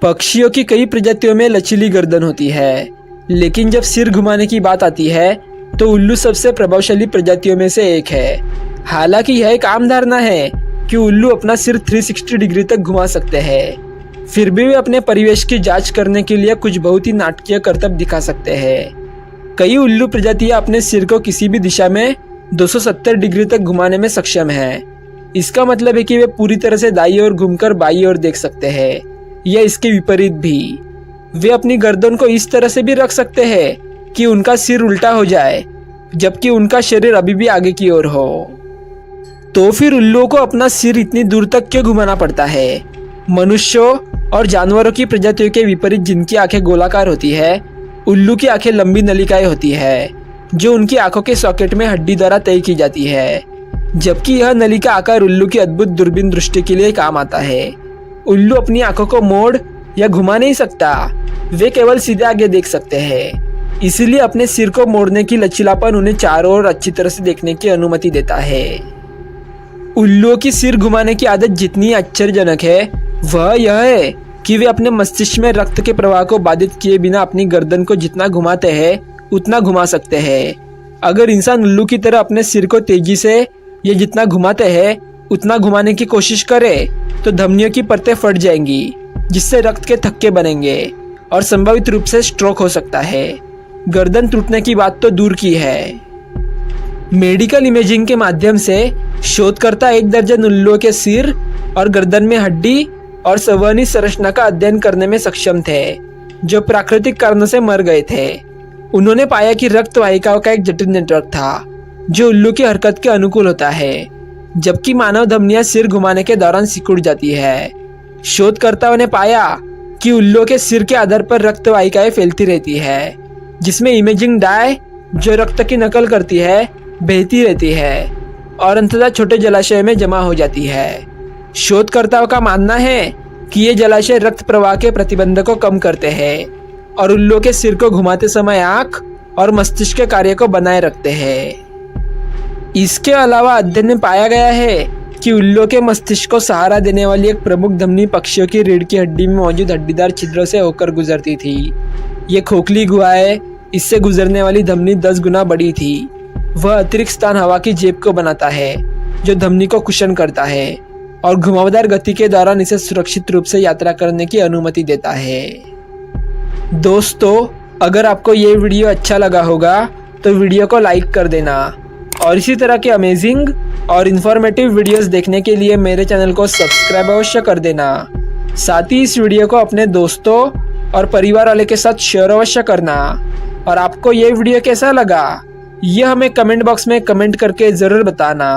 पक्षियों की कई प्रजातियों में लचीली गर्दन होती है, लेकिन जब सिर घुमाने की बात आती है तो उल्लू सबसे प्रभावशाली प्रजातियों में से एक है। हालांकि यह एक आम धारणा है कि उल्लू अपना सिर 360 डिग्री तक घुमा सकते हैं, फिर भी वे अपने परिवेश की जांच करने के लिए कुछ बहुत ही नाटकीय करतब दिखा सकते हैं। कई उल्लू प्रजातियां अपने सिर को किसी भी दिशा में 270 डिग्री तक घुमाने में सक्षम हैं। इसका मतलब है कि वे पूरी तरह से दाईं ओर घूमकर बाईं ओर देख सकते हैं, या इसके विपरीत भी। वे अपनी गर्दन को इस तरह से भी रख सकते हैं कि उनका सिर उल्टा हो जाए, जबकि उनका शरीर अभी भी आगे की ओर हो। तो फिर उल्लुओं को अपना सिर इतनी दूर तक क्यों घुमाना पड़ता है? मनुष्यों और जानवरों की प्रजातियों के विपरीत, जिनकी आंखें गोलाकार होती है, उल्लू की आंखें लंबी नलिकाएं होती है, जो उनकी आंखों के सॉकेट में हड्डी द्वारा तय की जाती है। जबकि यह नलिका आकार उल्लू की अद्भुत दूरबीन दृष्टि के लिए काम आता है। उल्लू अपनी आंखों को मोड़ या घुमा नहीं सकता, वे केवल सीधे आगे देख सकते हैं। इसलिए अपने सिर को मोड़ने की लचीलापन उन्हें चारों ओर अच्छी तरह से देखने की अनुमति देता है। उल्लुओं की सिर घुमाने की आदत जितनी आश्चर्यजनक है, वह यह है कि वे अपने मस्तिष्क में रक्त के प्रवाह को बाधित किए बिना अपनी गर्दन को जितना घुमाते हैं उतना घुमा सकते हैं। अगर इंसान उल्लू की तरह अपने सिर को तेजी से या जितना घुमाते हैं उतना घुमाने की कोशिश करे तो धमनियों की परतें फट जाएंगी, जिससे रक्त के थक्के बनेंगे और संभावित रूप से स्ट्रोक हो सकता है। गर्दन टूटने की बात तो दूर की है। मेडिकल इमेजिंग के माध्यम से शोधकर्ता 1 दर्जन उल्लुओं के सिर और गर्दन में हड्डी और संवहनी संरचना का अध्ययन करने में सक्षम थे, जो प्राकृतिक कारणों से मर गए थे। उन्होंने पाया कि रक्त वाहिकाओं का एक जटिल नेटवर्क था, जो उल्लू की हरकत के अनुकूल होता है, जबकि मानव धमनियां सिर घुमाने के दौरान सिकुड़ जाती है। शोधकर्ताओं ने पाया कि उल्लुओं के सिर के आधार पर रक्त वाहिकाएं फैलती रहती है, जिसमें इमेजिंग डाई, जो रक्त की नकल करती है, बहती रहती है और अंततः छोटे जलाशय में जमा हो जाती है। शोधकर्ताओं का मानना है कि ये जलाशय रक्त प्रवाह के प्रतिबंध को कम करते हैं और उल्लुओं के सिर को घुमाते समय आंख और मस्तिष्क के कार्य को बनाए रखते हैं। इसके अलावा अध्ययन में पाया गया है कि उल्लुओं के मस्तिष्क को सहारा देने वाली एक प्रमुख धमनी पक्षियों की रीढ़ की हड्डी में मौजूद हड्डीदार छिद्रों से होकर गुजरती थी। ये खोखली गुहाएं, इससे गुजरने वाली धमनी 10 गुना बड़ी थी। वह अतिरिक्त स्थान हवा की जेब को बनाता है, जो धमनी को कुशन करता है और घुमावदार गति के दौरान इसे सुरक्षित रूप से यात्रा करने की अनुमति देता है। दोस्तों, अगर आपको ये वीडियो अच्छा लगा होगा तो वीडियो को लाइक कर देना और इसी तरह के अमेजिंग और इन्फॉर्मेटिव वीडियोस देखने के लिए मेरे चैनल को सब्सक्राइब अवश्य कर देना। साथ ही इस वीडियो को अपने दोस्तों और परिवार वाले के साथ शेयर अवश्य करना। और आपको ये वीडियो कैसा लगा, यह हमें कमेंट बॉक्स में कमेंट करके ज़रूर बताना।